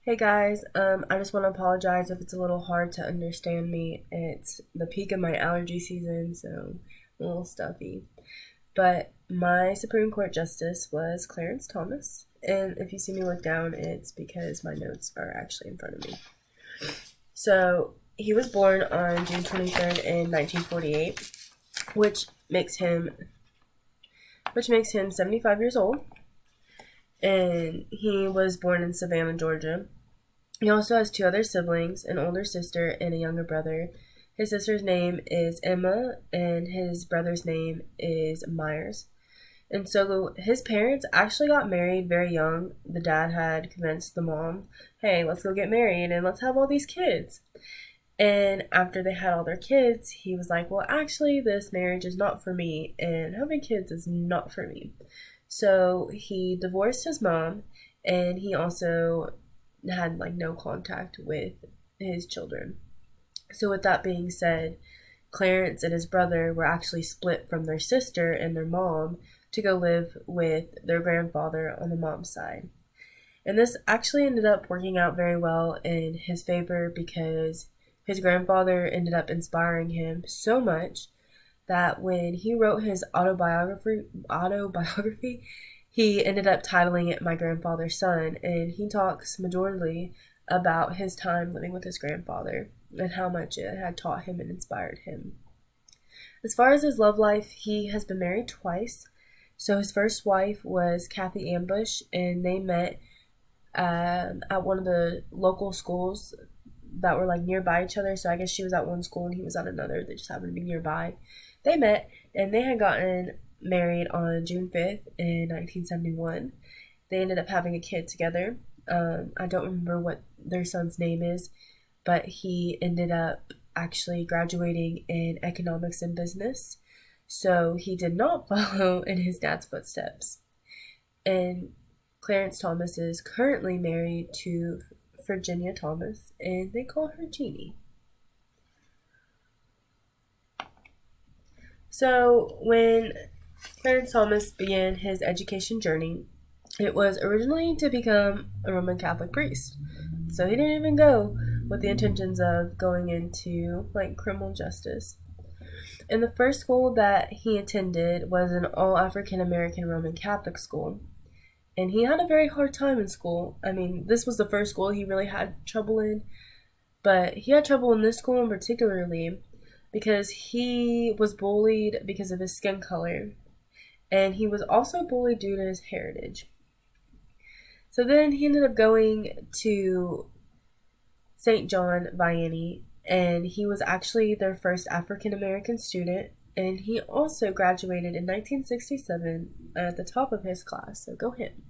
Hey guys, I just want to apologize if it's a little hard to understand me. It's the peak of my allergy season, so I'm a little stuffy. But my Supreme Court Justice was Clarence Thomas, and if you see me look down, it's because my notes are actually in front of me. So he was born on June 23rd in 1948, which makes him which makes him 75 years old, and he was born in Savannah, Georgia. He also has two other siblings, an older sister and a younger brother. His sister's name is Emma, and his brother's name is Myers. And so his parents actually got married very young. The dad had convinced the mom, hey, let's go get married and let's have all these kids. And after they had all their kids, he was like, well, actually, this marriage is not for me, and having kids is not for me. So he divorced his mom, and he also had like no contact with his children. So with that being said, Clarence and his brother were actually split from their sister and their mom to go live with their grandfather on the mom's side. And this actually ended up working out very well in his favor because his grandfather ended up inspiring him so much that when he wrote his autobiography, he ended up titling it My Grandfather's Son, and he talks majorly about his time living with his grandfather and how much it had taught him and inspired him. As far as his love life, he has been married twice. So his first wife was Kathy Ambush, and they met at one of the local schools that were like nearby each other. So I guess she was at one school and he was at another. They just happened to be nearby. They met and they had gotten married on June 5th in 1971. They ended up having a kid together. I don't remember what their son's name is, but he ended up actually graduating in economics and business. So he did not follow in his dad's footsteps. And Clarence Thomas is currently married to Virginia Thomas, and they call her Jeannie. So when Clarence Thomas began his education journey, it was originally to become a Roman Catholic priest. So he didn't even go with the intentions of going into like criminal justice. And the first school that he attended was an all African American Roman Catholic school. And he had a very hard time in school. I mean, this was the first school he really had trouble in, but he had trouble in this school in particularly because he was bullied because of his skin color, and he was also bullied due to his heritage. So then he ended up going to St. John Vianney, and he was actually their first African American student, and he also graduated in 1967 at the top of his class, so go him.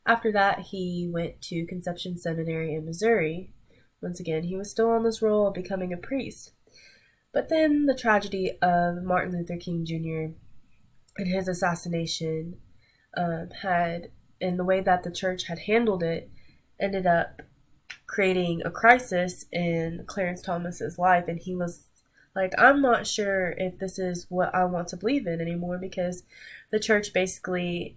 After that, he went to Conception Seminary in Missouri. Once again, he was still on this role of becoming a priest. But then the tragedy of Martin Luther King Jr. and his assassination had, in the way that the church had handled it, ended up creating a crisis in Clarence Thomas's life, and he was like, I'm not sure if this is what I want to believe in anymore, because the church basically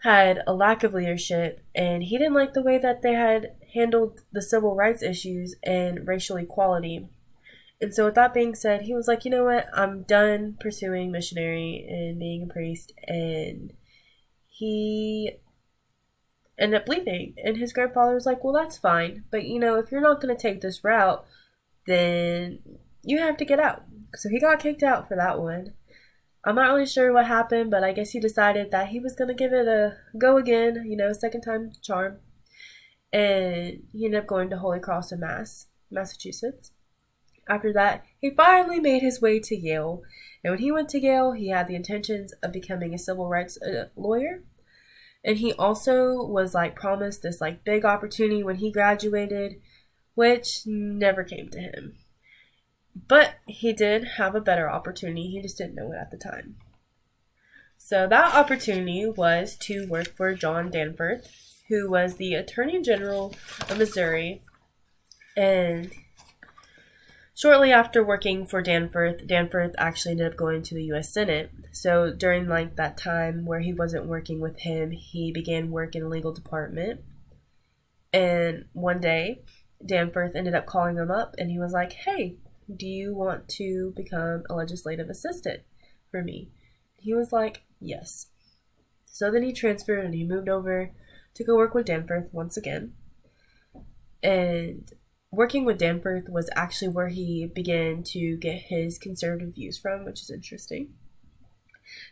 had a lack of leadership, and he didn't like the way that they had handled the civil rights issues and racial equality. And so with that being said, he was like, you know what, I'm done pursuing missionary and being a priest, and he ended up leaving. And his grandfather was like, well, that's fine, but if you're not going to take this route, then you have to get out. So he got kicked out for that one. I'm not really sure what happened, but I guess he decided that he was going to give it a go again, second time charm. And he ended up going to Holy Cross in Massachusetts. After that, he finally made his way to Yale. And when he went to Yale, he had the intentions of becoming a civil rights lawyer. And he also was promised this big opportunity when he graduated, which never came to him. But he did have a better opportunity. He just didn't know it at the time. So that opportunity was to work for John Danforth, who was the Attorney General of Missouri. And shortly after working for Danforth actually ended up going to the U.S. Senate. So during that time where he wasn't working with him, he began work in the legal department. And one day, Danforth ended up calling him up, and he was like, "Hey, do you want to become a legislative assistant for me?" He was like, "Yes." So then he transferred and he moved over to go work with Danforth once again. And working with Danforth was actually where he began to get his conservative views from, which is interesting.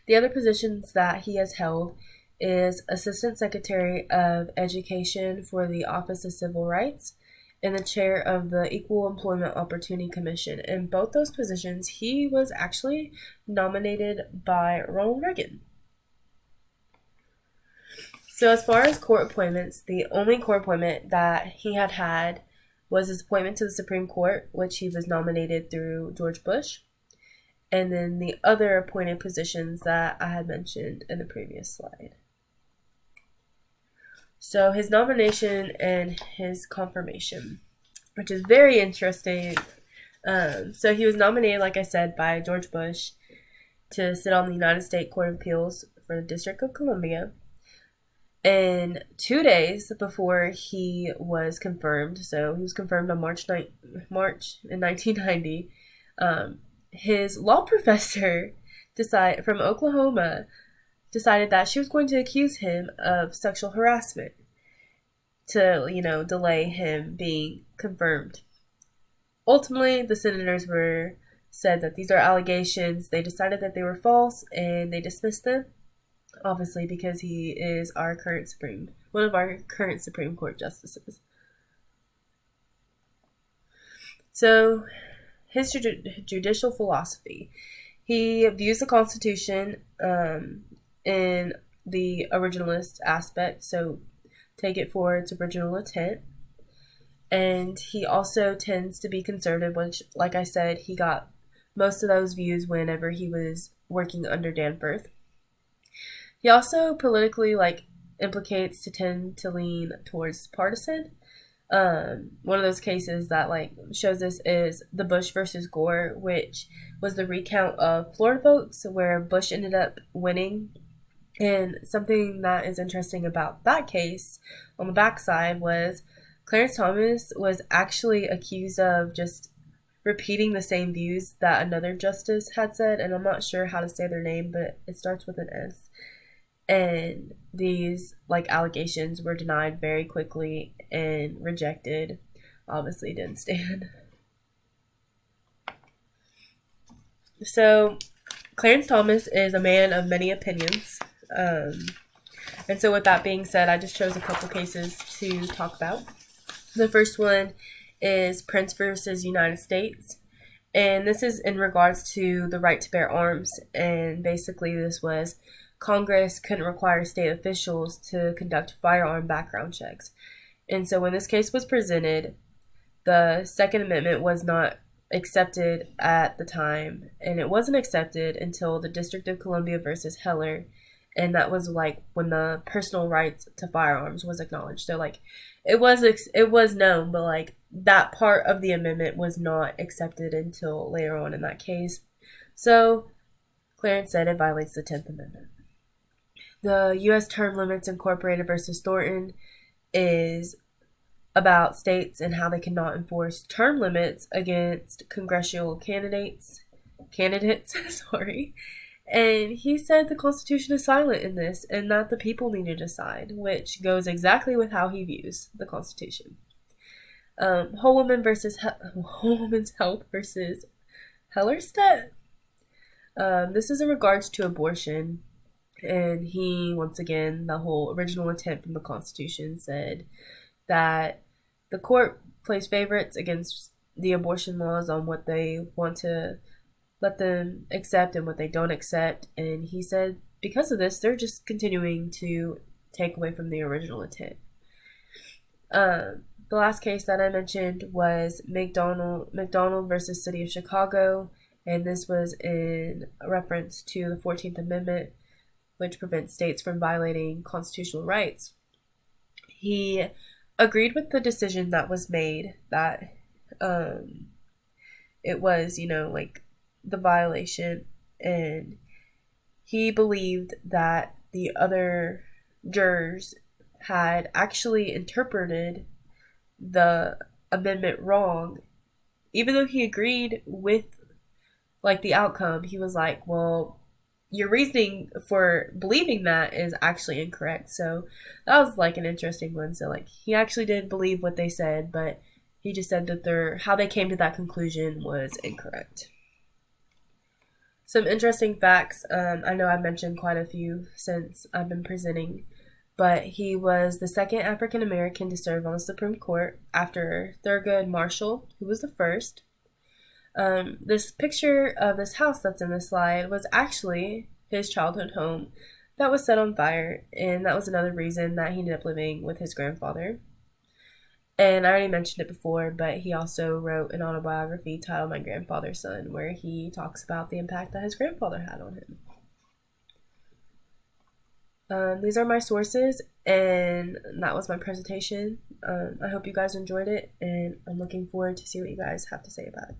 The other positions that he has held is Assistant Secretary of Education for the Office of Civil Rights and the chair of the Equal Employment Opportunity Commission. In both those positions, he was actually nominated by Ronald Reagan. So as far as court appointments, the only court appointment that he had was his appointment to the Supreme Court, which he was nominated through George Bush. And then the other appointed positions that I had mentioned in the previous slide. So his nomination and his confirmation, which is very interesting. So he was nominated, like I said, by George Bush to sit on the United States Court of Appeals for the District of Columbia. And 2 days before he was confirmed, so he was confirmed on March in 1990, his law professor from Oklahoma decided that she was going to accuse him of sexual harassment to, delay him being confirmed. Ultimately, the senators said that these are allegations. They decided that they were false and they dismissed them. Obviously, because he is one of our current Supreme Court justices. So, his judicial philosophy. He views the Constitution in the originalist aspect, so take it for its original intent. And he also tends to be conservative, which, like I said, he got most of those views whenever he was working under Danforth. He also politically implicates to tend to lean towards partisan. One of those cases that shows this is the Bush versus Gore, which was the recount of Florida votes where Bush ended up winning. And something that is interesting about that case on the backside was Clarence Thomas was actually accused of just repeating the same views that another justice had said, and I'm not sure how to say their name, but it starts with an S. And these allegations were denied very quickly and rejected. Obviously didn't stand. So Clarence Thomas is a man of many opinions. And so with that being said, I just chose a couple cases to talk about. The first one is Prince versus United States. And this is in regards to the right to bear arms. And basically this was Congress couldn't require state officials to conduct firearm background checks. And so when this case was presented, the Second Amendment was not accepted at the time. And it wasn't accepted until the District of Columbia versus Heller. And that was when the personal rights to firearms was acknowledged. So it was known, but that part of the amendment was not accepted until later on in that case. So Clarence said it violates the 10th Amendment. The U.S. Term Limits Incorporated versus Thornton is about states and how they cannot enforce term limits against congressional candidates. And he said the Constitution is silent in this and that the people need to decide, which goes exactly with how he views the Constitution. Whole Woman's Health versus Hellerstedt. This is in regards to abortion. And he, once again, the whole original intent from the Constitution said that the court plays favorites against the abortion laws on what they want to let them accept and what they don't accept. And he said because of this, they're just continuing to take away from the original intent. The last case that I mentioned was McDonald versus City of Chicago. And this was in reference to the 14th Amendment, which prevents states from violating constitutional rights. He agreed with the decision that was made that it was, the violation, and he believed that the other jurors had actually interpreted the amendment wrong. Even though he agreed with like the outcome, he was like, well, your reasoning for believing that is actually incorrect. So that was like an interesting one. So like he actually did believe what they said, but he just said that how they came to that conclusion was incorrect. Some interesting facts. I know I've mentioned quite a few since I've been presenting, but he was the second African American to serve on the Supreme Court after Thurgood Marshall, who was the first. This picture of this house that's in the slide was actually his childhood home that was set on fire, and that was another reason that he ended up living with his grandfather. And I already mentioned it before, but he also wrote an autobiography titled My Grandfather's Son, where he talks about the impact that his grandfather had on him. These are my sources, and that was my presentation. I hope you guys enjoyed it, and I'm looking forward to see what you guys have to say about it.